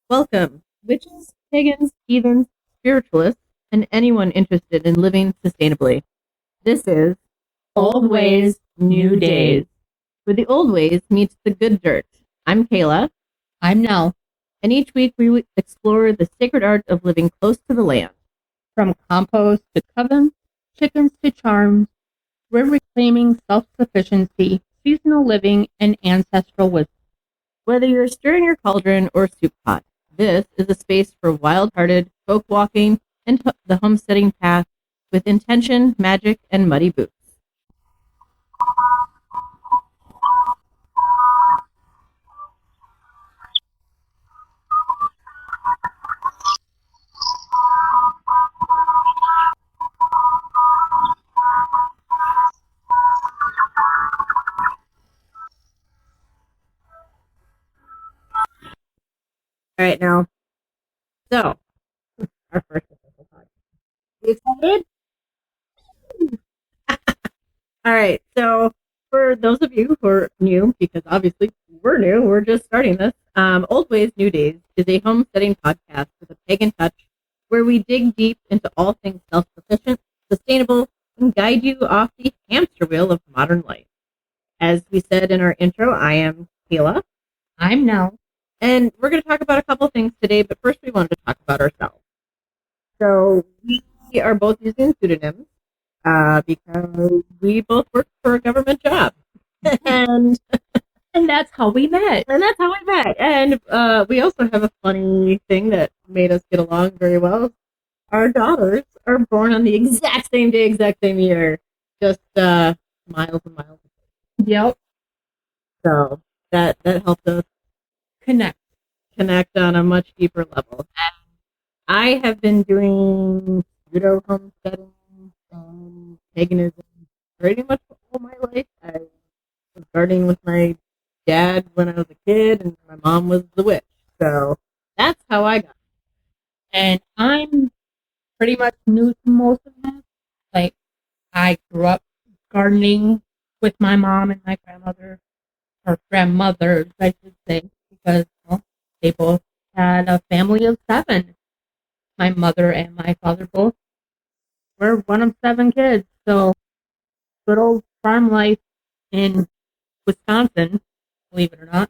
Welcome, witches, pagans, heathens, spiritualists, and anyone interested in living sustainably. This is Old Ways, New Days, where the old ways meets the good dirt. I'm Kayla. I'm Nelle. And each week we explore the sacred art of living close to the land. From compost to coven, chickens to charms, we're reclaiming self-sufficiency, seasonal living, and ancestral wisdom. Whether you're stirring your cauldron or soup pot, this is a space for wild-hearted folk walking and the homesteading path with intention, magic, and muddy boots. All right, now, so our first official podcast. You excited? All right, so for those of you who are new, because obviously we're new, we're just starting this. Old Ways, New Days is a homesteading podcast with a pagan touch where we dig deep into all things self-sufficient, sustainable, and guide you off the hamster wheel of modern life. As we said in our intro, I am Kayla. I'm Nelle. And we're going to talk about a couple things today, but first we wanted to talk about ourselves. So we are both using pseudonyms because we both work for a government job. and that's how we met. And we also have a funny thing that made us get along very well. Our daughters are born on the exact same day, exact same year. Just miles and miles. Yep. So that helped us connect on a much deeper level. I have been doing pseudo homesteading and paganism pretty much all my life. I was gardening with my dad when I was a kid, and my mom was the witch. So that's how I got it. And I'm pretty much new to most of that. Like, I grew up gardening with my mom and my grandmother, or grandmothers, I should say, because they both had a family of 7. My mother and my father both were one of 7 kids. So, good old farm life in Wisconsin, believe it or not.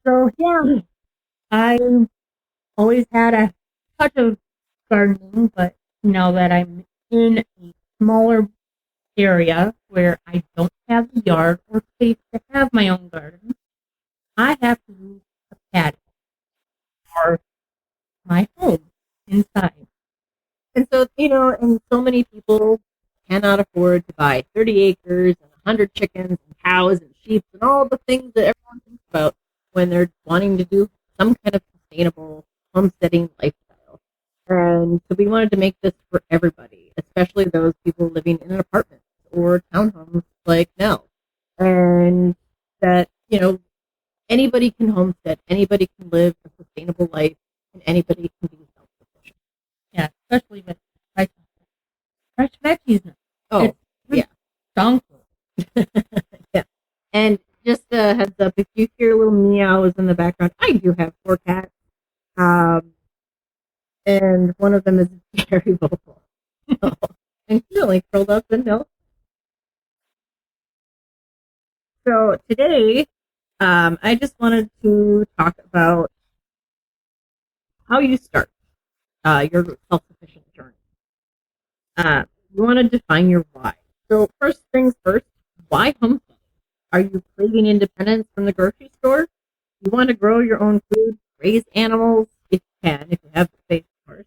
So, yeah, I always had a touch of gardening, but now that I'm in a smaller area where I don't have a yard or space to have my own garden, I have to use a patio for my home inside. And so, and so many people cannot afford to buy 30 acres and 100 chickens and cows and sheep and all the things that everyone thinks about when they're wanting to do some kind of sustainable homesteading lifestyle. And so we wanted to make this for everybody, especially those people living in an apartment or townhomes like Nelle. And that, anybody can homestead, anybody can live a sustainable life, and anybody can be self-sufficient. Yeah, especially with fresh veggies now. Oh, yeah. Dunkel. Yeah. And just a heads up, if you hear little meows in the background, I do have 4 cats. And one of them is very vocal. And she's only curled up in milk. So today, I just wanted to talk about how you start your self-sufficient journey. You want to define your why. So first things first, why homesteading? Are you craving independence from the grocery store? You want to grow your own food, raise animals, if you can, if you have the space, of course.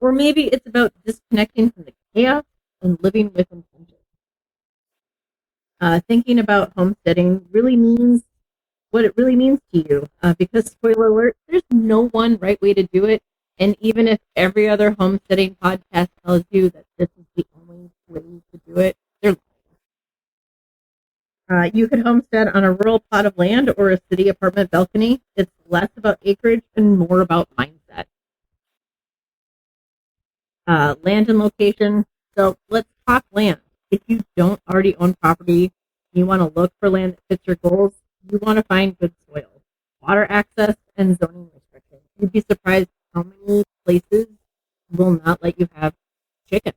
Or maybe it's about disconnecting from the chaos and living with intention. Thinking about homesteading really means what it really means to you. Because, spoiler alert, there's no one right way to do it. And even if every other homesteading podcast tells you that this is the only way to do it, they're lying. You could homestead on a rural plot of land or a city apartment balcony. It's less about acreage and more about mindset. Land and location. So let's talk land. If you don't already own property, you want to look for land that fits your goals, you want to find good soil, water access and zoning restrictions. You'd be surprised how many places will not let you have chicken.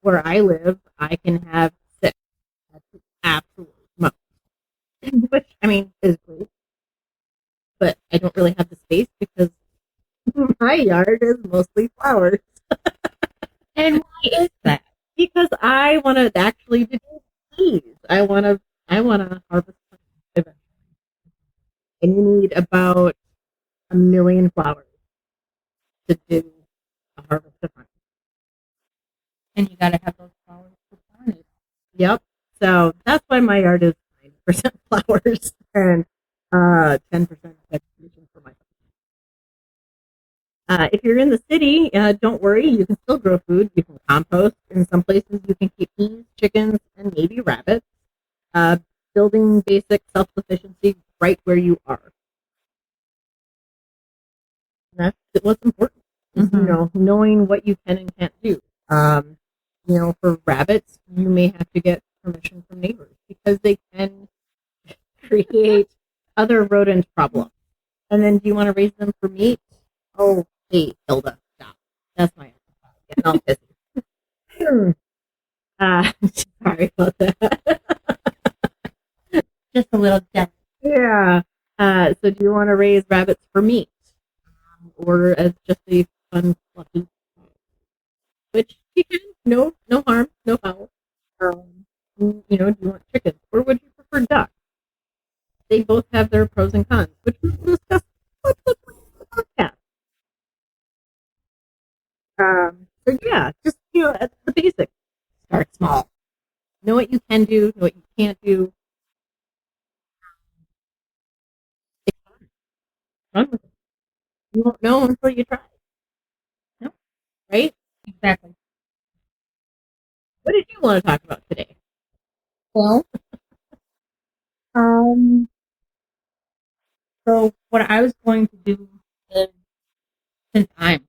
Where I live, I can have six. That's the absolute most. Which, I mean, is great. But I don't really have the space because my yard is mostly flowers. And why is that? Because I want to actually do bees. I want to harvest honey eventually. And you need about 1,000,000 flowers to do a harvest of honey. And you gotta have those flowers for pollinators. Yep. So that's why my yard is 90% flowers and 10% vegetation for my. If you're in the city, don't worry. You can still grow food. You can compost. In some places, you can keep bees, chickens, and maybe rabbits. Uh, Building basic self-sufficiency right where you are. That's what's important. Knowing what you can and can't do. For rabbits, you may have to get permission from neighbors because they can create other rodent problems. And then, do you want to raise them for meat? Oh, hey, Hilda, stop. That's my getting all pissy. Sorry about that. Just a little death. Yeah. So, do you want to raise rabbits for meat, or as just a fun, fluffy? Which you can. No harm, no foul. Do you want chickens, or would you prefer ducks? They both have their pros and cons, which we'll discuss on the podcast. So yeah, just at the basics. Start small. Know what you can do, know what you can't do. It's fun. Run with it. You won't know until you try. No, right? Exactly. What did you want to talk about today? Well, um, so what I was going to do is, since I'm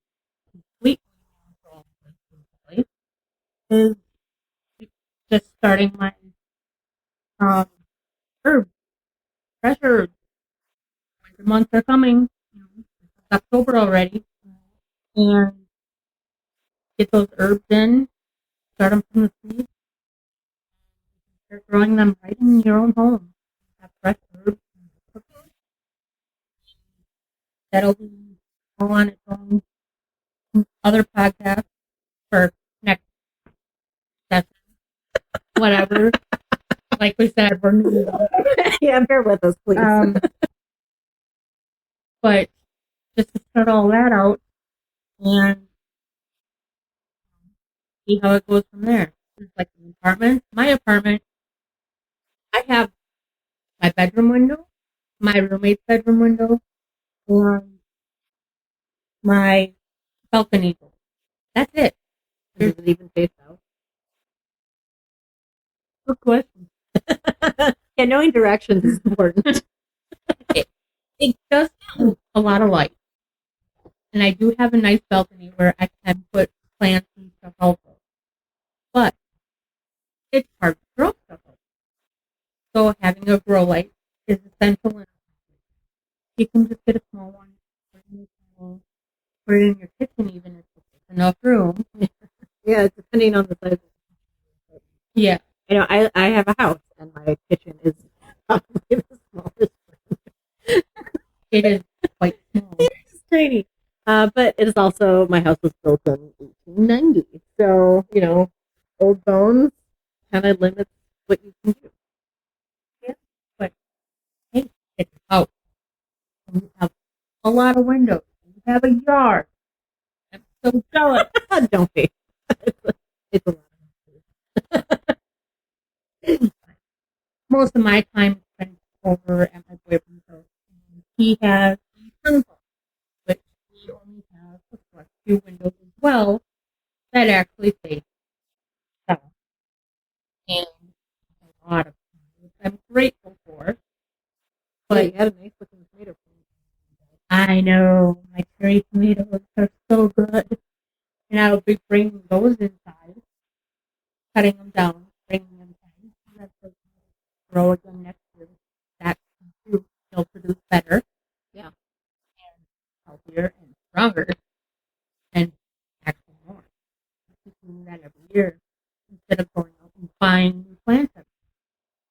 completely natural is just starting my um herb fresh herbs. Winter months are coming. It's October already, and get those herbs in. Start them from the seed. Start growing them right in your own home. Have fresh herbs. That'll be all on its own other podcast for next session. Whatever. Like we said, we're new. Yeah, bear with us, please. But just to start all that out and see how it goes from there. It's like an apartment. My apartment, I have my bedroom window, my roommate's bedroom window, and my balcony door. That's it. Does it even face out? Good question. Yeah, knowing directions is important. It does have a lot of light. And I do have a nice balcony where I can put plants and stuff also. But it's hard to grow stuff out. So having a grow light is essential. And you can just get a small one, put it in your kitchen even if it's enough room. Yeah, depending on the size. Yeah. I have a house and my kitchen is probably the smallest. It is quite small. It's tiny. But it is also, my house was built in 1890. So, old bones kind of limits what you can do. Yeah. But hey, it's a house. And you have a lot of windows. You have a yard. I'm so jealous. Don't be. It's a lot of Most of my time is spent over at my boyfriend's house. He has a sunflower, which we only have a select few windows as well that actually face south. And a lot of time, which I'm grateful for. But you had a nice looking tomato plant. I know my cherry tomatoes are so good. And I'll be bringing those inside, cutting them down, bringing them inside. And that's what grow again next year. That too, they'll produce better. healthier and stronger and actually more. Keep doing that every year instead of going out and buying new plants.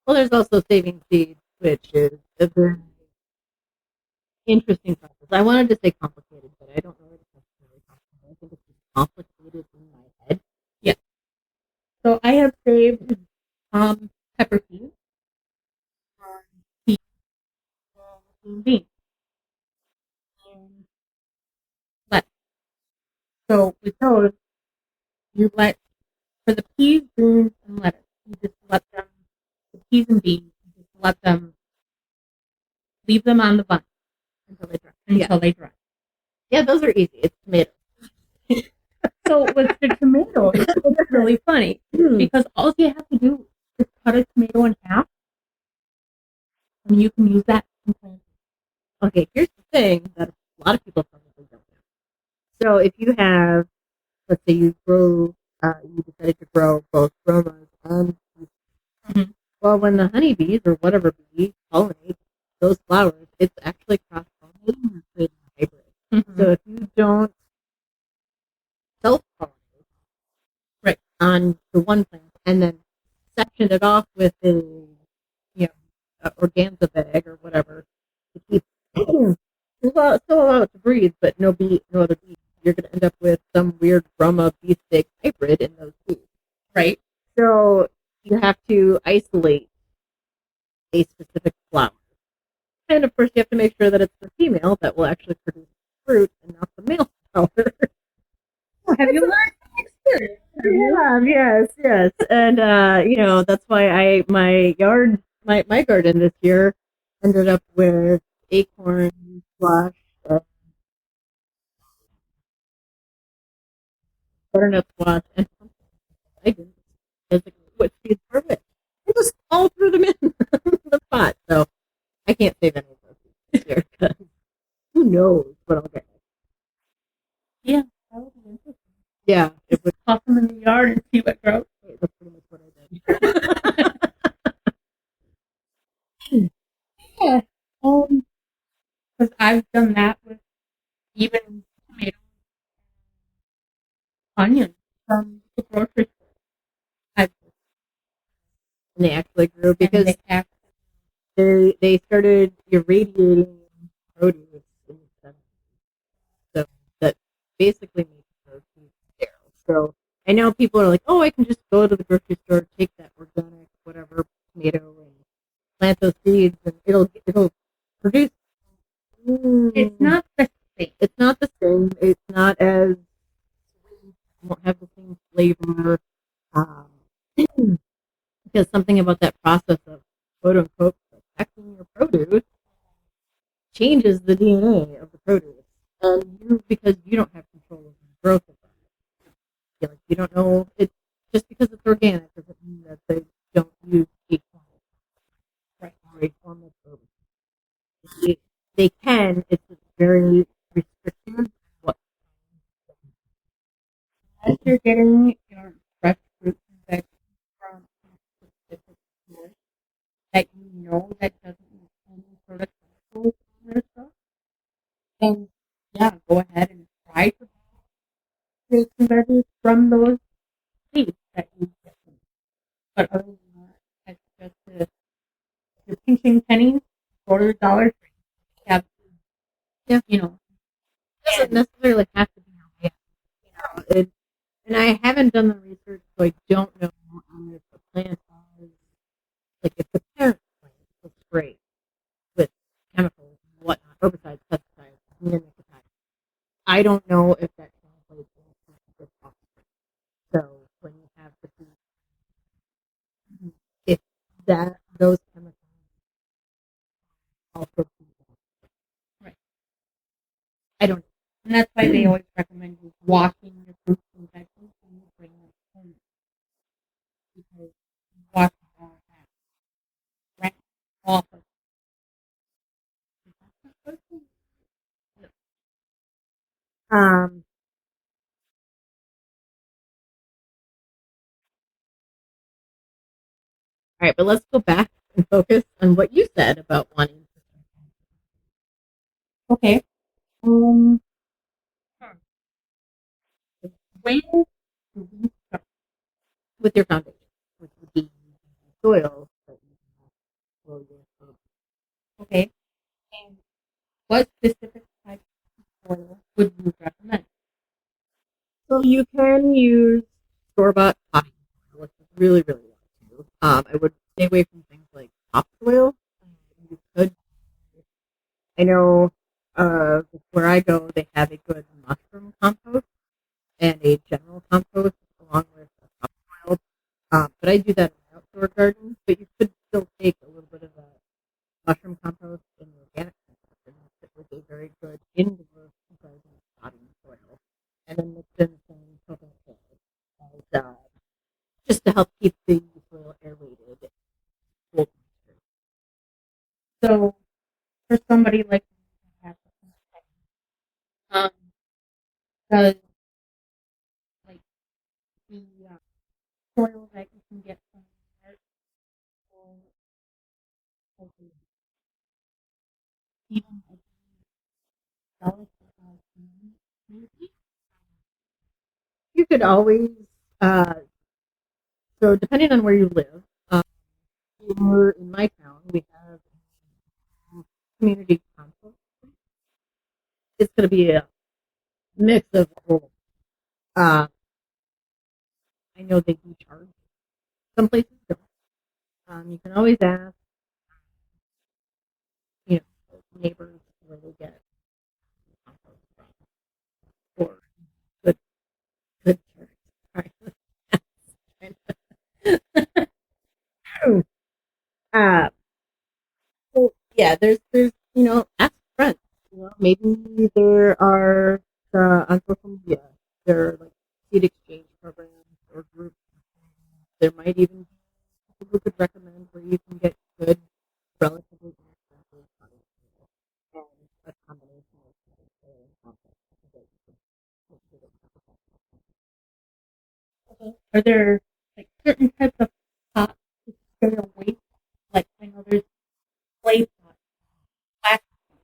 Well, there's also saving seeds, which is a very interesting process. I wanted to say complicated, but I don't know if it's necessarily complicated. I think it's just complicated in my head. Yeah. So I have saved pepper seeds, peas, and beans, and lettuce. So with those, you let for the peas, beans, and lettuce, you just let them the peas and beans, you just let them leave them on the vine until they dry. Yeah, those are easy. It's tomatoes. So with the tomato, it's really funny because all you have to do is cut a tomato in half, and you can use that in planting. Okay, here's the thing that a lot of people probably don't know. So if you have, let's say you decided to grow both bromas and Mhm. well, when the honeybees or whatever bee pollinate those flowers, it's actually cross pollinating or creating a hybrid. Mhm. So if you don't self pollinate Right. on the one plant and then section it off with a organza bag or whatever to keep still allow it to breathe, but no other bees. You're going to end up with some weird Brahma beefsteak hybrid in those bees. Right. So you have to isolate a specific flower. And of course, you have to make sure that it's the female that will actually produce fruit and not the male flower. Have you learned from experience? Yes. And that's why my garden this year ended up with acorn squash, butternut squash, and pumpkin. I didn't physically what seeds were which. I just all threw them in the pot. So I can't save any of those seeds this year because who knows what I'll get. Yeah, that would be interesting. Yeah, it would Pop them in the yard and see what grows. That's pretty much what I did. Yeah. Because I've done that with even tomatoes, onions from the grocery store. I've And they actually grew because they actually they started irradiating produce in the 70s. So that basically makes grocery sterile. So I know people are like, oh, I can just go to the grocery store, take that organic whatever tomato and plant those seeds, and it'll produce. it's not the same. It's not the same. It's not as sweet. It won't have the same flavor. Um, because something about that process of quote unquote protecting your produce changes the DNA of the produce. And because you don't have control of the growth of that. Like you don't know it just because it's organic doesn't mean that they don't use a right or a form of herbicide. They can, it's just very restrictive what Unless you're getting your fresh fruit and veggies from a specific source that you know that doesn't use any sort of chemicals in their stuff, then yeah, go ahead and try to fruits and veggies from those seeds that you get from. But other than that, it's just you're pinching pennies, go to the Dollar Tree. Have yeah. you know, It doesn't necessarily have to be organic. And I haven't done the research, so I don't know if the plant has, like if the parent plant looks great with chemicals and whatnot, herbicides, pesticides, neonicotinoids. I don't know if that translates into this offspring. So when you have the if that those chemicals also right. I don't know. And that's why they always recommend you washing your fruits and vegetables when you bring them home. Because washing all that right off of Um all right, but let's go back and focus on what you said about wanting okay. Where do we start? with your foundation, which would be soil that you grow your food. Okay. And what specific type of soil would you recommend? So you can use store-bought potting soil, which is really, really well too. I would stay away from things like topsoil. You could, I know, where I go, they have a good mushroom compost and a general compost along with a topsoil. But I do that in my outdoor garden. But you could still take a little bit of that mushroom compost and organic compost and mix it with a very good indoor garden potting soil, and then mix in some coconut oil as, just to help keep the soil aerated. Cool. So for somebody like me who has um, does like the soil that you can get from the market or like even like dollars maybe? You could always, uh, so depending on where you live, we're in my town, we have community compost. It's going to be a mix of both. Uh, I know they do charge. Some places don't. You can always ask, you know, neighbors where they get compost from for good, good charity. uh, so yeah, there's, ask friends. Maybe there are on social media, there are like seed exchange programs or groups. There might even be people who could recommend where you can get good, relatively inexpensive potting soil and a combination of soil and compost that you can put to the Okay. Are there like certain types of pots to stay away from? Like I know there's clay pots, plastic pots.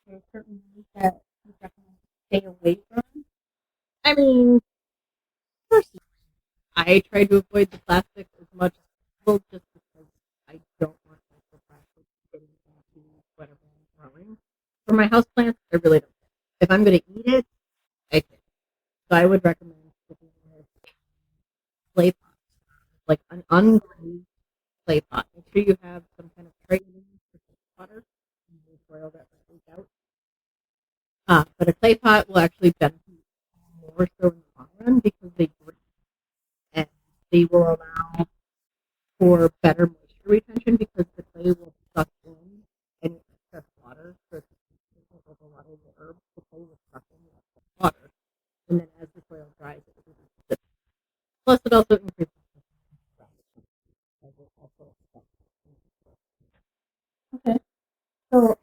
There are certain ones that you recommend to stay away from. I mean, personally, I try to avoid the plastic as much as possible just because I don't want microplastics getting into whatever I'm growing. For my houseplants, I really don't care. If I'm going to eat it, I can. So I would recommend sticking with clay pots, like an unglazed clay pot. Make sure you have some kind of tray for water and the soil that will leak out. But a clay pot will actually benefit more so in the long run because they break and they will allow for better moisture retention because the clay will suck in any excess water. So if you overwater the herbs, the clay will suck in the excess water. And then as the soil dries, it reduces it. Plus, it also increases the Okay. So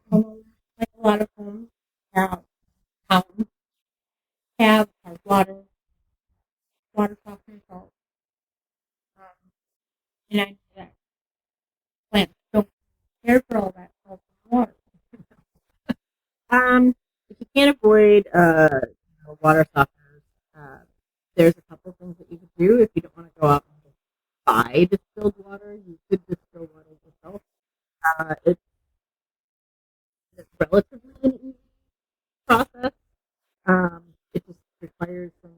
like a lot of homes have houses have our water softener salt. And I know that plants don't care for all that salt and water. If you can't avoid water softeners, uh, there's a couple things that you could do if you don't want to go out and just buy distilled water. You could distill water yourself. It's relatively an easy process. It just requires some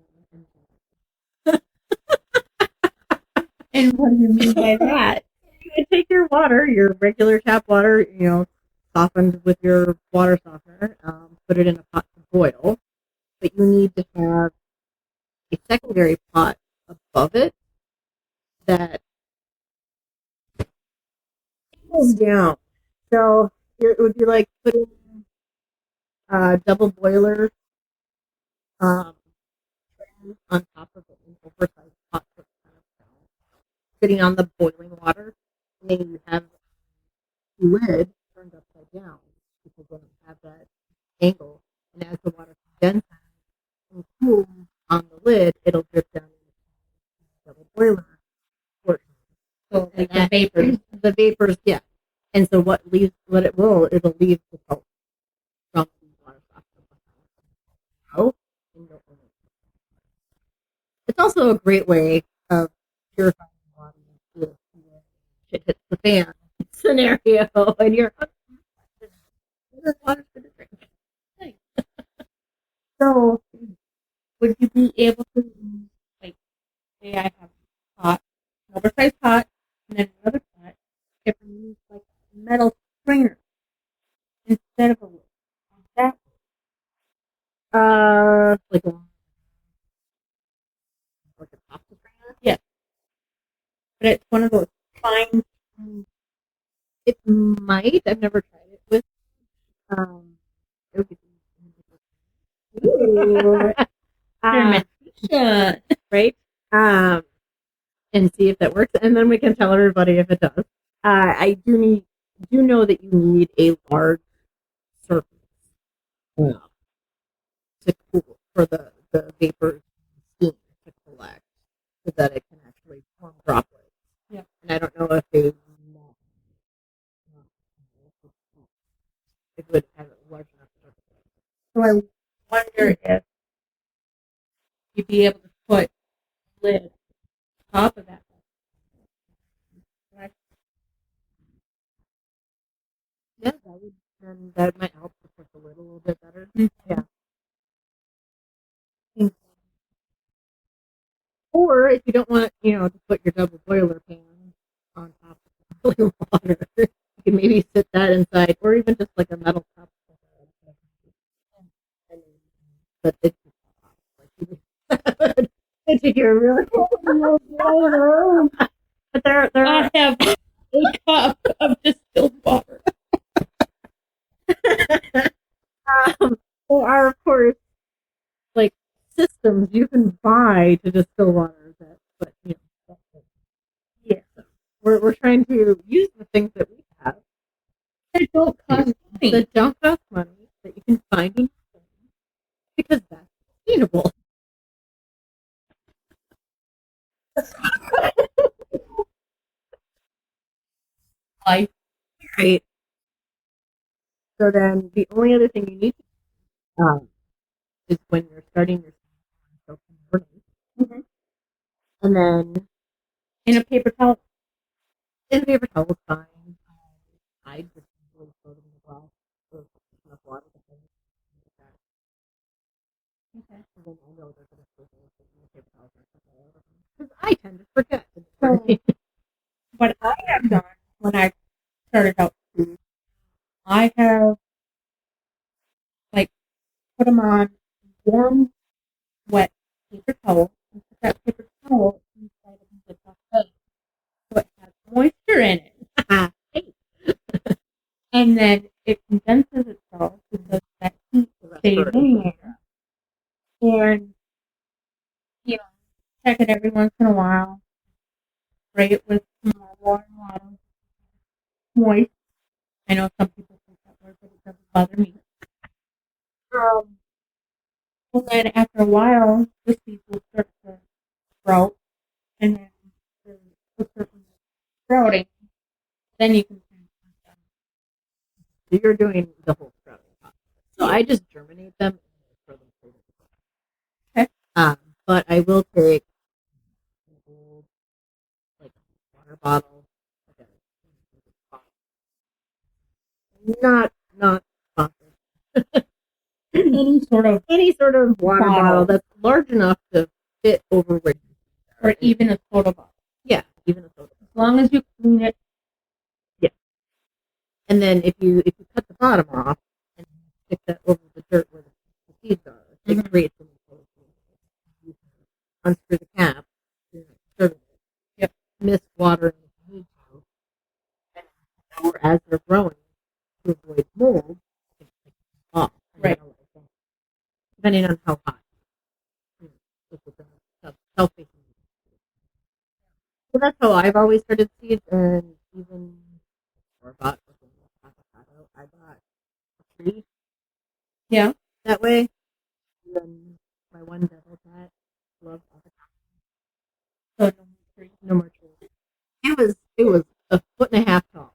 And what do you mean by that? You take your water, your regular tap water, softened with your water softener, put it in a pot to boil, but you need to have a secondary pot above it that cools down. So it would be like putting a double boiler um, on top of an oversized pot that's kind of sitting on the boiling water. And then you have the lid turned upside down because then you have that angle. And as the water condenses and cools on the lid, it'll drip down into the double boiler portion. So And like the vapors. the vapors, yeah. And so it'll leave the salt from the water softener. Oh, and you'll only also a great way of purifying the water if shit hits the fan scenario and you're water's good to drink. Nice. So, would you be able to, like, say I have a pot, an oversized pot, and then another pot, if I use like a metal strainer instead of a lid? That, Like a pasta strainer? yeah. But it's one of those fine. It might. I've never tried it with. It would be Experimentation. right? And see if that works, and then we can tell everybody if it does. I do know that you need a large surface to cool for the vapor steam to collect, so that it can actually form droplets. Yeah. And I don't know if they it would have it large enough surface. So I wonder if you'd be able to put a lid on top of that. Yeah, that would, and that might help support the lid a little bit better. Mm-hmm. Yeah. Or if you don't want, to put your double boiler pan on top of boiling water, you can maybe sit that inside, or even just like a metal cup. But it's like I think you're really but there I have a cup of distilled water. there are, of course, like systems you can buy to distill water that, but yeah. We're trying to use the things that we have That don't cost money. that don't cost money that you can find in because that's sustainable. Life. Right. So then the only other thing you need to do is when you're starting your soap in the morning, and then In a paper towel. in a paper towel is fine. I just usually throw them in a glass with enough water to hold that. Okay. And then I know they're going to stay in the paper towels because I tend to forget. So, what I have done when I started out food, I have like put them on warm, wet paper towel and put that paper towel inside of the buffet so it has moisture in it. And then it condenses itself because that heat stays in there. And, check it every once in a while. Spray it with some more warm water. Moist. I know some people think that word, but it doesn't bother me. And then after a while, the seeds will start to sprout. And then the certain sprouting, then you can plant them. So you're doing the whole sprouting process. So I just germinate them and throw them straight into the ground. But I will take an old water bottle, not sponsored. Any sort of water bottle that's large enough to fit over where you are. Or even a soda bottle. Yeah, even a soda bottle. As long as you clean it. Yeah. And then if you cut the bottom off and stick that over the dirt where the seeds are, it creates an enclosed. Unscrew the cap. Yep. Mist water if you need to. Or as they're growing to avoid mold, off. Right. Depending on how hot. If it's a self-facing. So that's how I've always started seeds, and even before I bought avocado, I bought a tree. Yeah. That way. And then my one devil cat loved avocado. So no more trees. It was a foot and a half tall.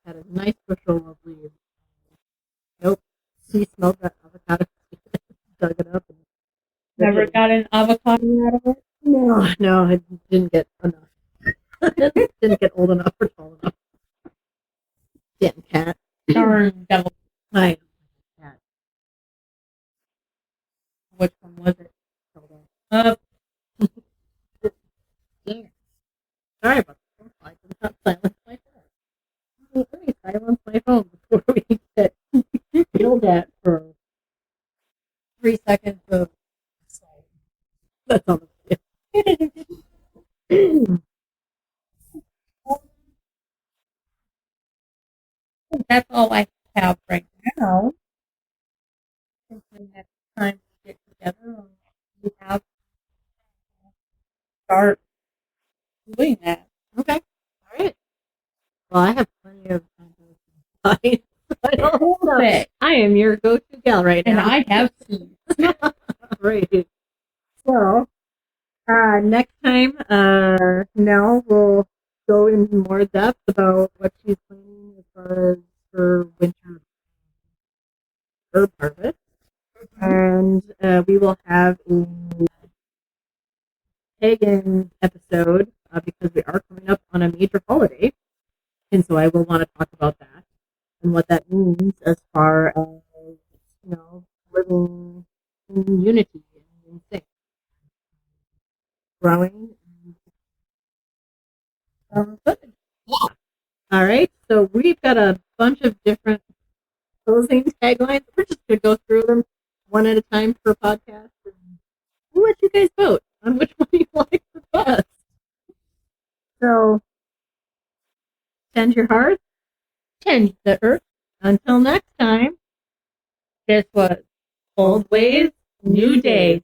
Had a nice bushel of leaves. Nope. She smelled that avocado. Dug it up and never got an avocado out of it. Oh, no, I didn't get enough. Didn't get old enough or tall enough. Damn cat. Darn devil. I cat. Which one was it? Hold on. Yeah. Sorry about that. I did not silence my phone. Let me silence my phone before we get yelled at for 3 seconds of that's all. That's all I have right now. Until next time we get together, we have to start doing that. Okay. All right. Well, I have plenty of time to I don't know. Perfect. I am your go-to gal right And now. I have seeds. Right. So, next time, Nell will go into more depth about what she's planning as far as her winter herb harvest. And we will have a pagan episode because we are coming up on a major holiday. And so I will want to talk about that and what that means as far as, living in unity and in sync, growing. Good. All right. So we've got a bunch of different closing taglines. We're just going to go through them one at a time per podcast. And we'll let you guys vote on which one you like the best. So, tend your heart, tend the earth. Until next time, this was Old Ways, New Days.